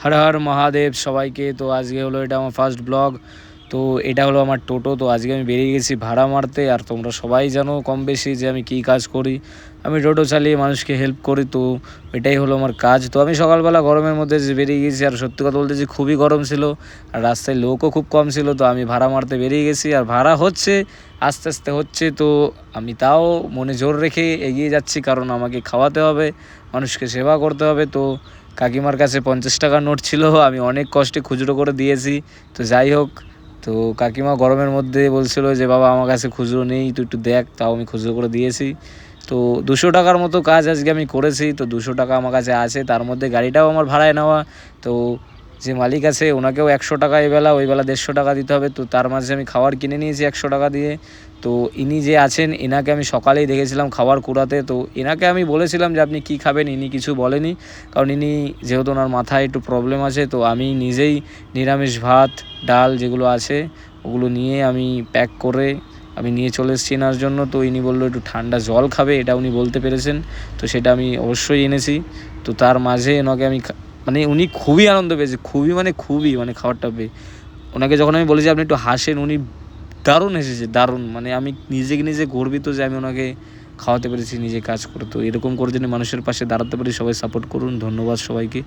হর হর মহাদেব সবাইকে। তো আজকে হলো এটা আমার ফার্স্ট ব্লগ। তো এটা হলো আমার টোটো। তো আজকে আমি বেরিয়ে গেছি ভাড়া মারতে। আর তোমরা সবাই জানো কম বেশি যে আমি কী কাজ করি। আমি টোটো চালিয়ে মানুষকে হেল্প করি। তো এটাই হলো আমার কাজ। তো আমি সকালবেলা গরমের মধ্যে যে বেরিয়ে গেছি, আর সত্যি কথা বলতে যে খুবই গরম ছিল, আর রাস্তায় লোকও খুব কম ছিল। তো আমি ভাড়া মারতে বেরিয়ে গেছি, আর ভাড়া হচ্ছে আস্তে আস্তে হচ্ছে। তো আমি তাও মনে জোর রেখে এগিয়ে যাচ্ছি, কারণ আমাকে খাওয়াতে হবে, মানুষকে সেবা করতে হবে। তো কাকিমার কাছে 50 টাকার নোট ছিল, আমি অনেক কষ্টে খুচরো করে দিয়েছি। তো যাই হোক, তো কাকিমা গরমের মধ্যে বলছিল যে বাবা আমার কাছে খুচরো নেই, তুই একটু দেখ। তাও আমি খুচরো করে দিয়েছি। তো 200 টাকার মতো কাজ আজকে আমি করেছি। তো 200 টাকা আমার কাছে আছে, তার মধ্যে গাড়িটাও আমার ভাড়ায় নেওয়া। তো যে মালিক আছে ওনাকেও 100 টাকা এবেলা, ওইবেলা 150 টাকা দিতে হবে। তো তার মাঝে আমি খাবার কিনে নিয়েছি 100 টাকা দিয়ে। তো ইনি যে আছেন এনাকে আমি সকালেই দেখেছিলাম খাবার কুড়াতে। তো এনাকে আমি বলেছিলাম যে আপনি কি খাবেন, ইনি কিছু বলেনি, কারণ ইনি যেহেতু ওনার মাথায় একটু প্রবলেম আছে। তো আমি নিজেই নিরামিষ ভাত ডাল যেগুলো আছে ওগুলো নিয়ে আমি প্যাক করে আমি নিয়ে চলে এসেছি এনার জন্য। তো ইনি বললো একটু ঠান্ডা জল খাবে, এটা উনি বলতে পেরেছেন। তো সেটা আমি অবশ্যই এনেছি। তো তার মাঝে ওনাকে আমি মানে উনি খুবই আনন্দ পেয়েছে, খুবই মানে খাবারটা পেয়ে। ওনাকে যখন আমি বলেছি আপনি একটু হাসেন, উনি দারুণ হেসেছে, দারুণ। মানে আমি নিজে গর্বিত যে আমি ওনাকে খাওয়াতে পেরেছি নিজে কাজ করে। তো এরকম করে যদি মানুষের পাশে দাঁড়াতে পারি, সবাই সাপোর্ট করুন। ধন্যবাদ সবাইকে।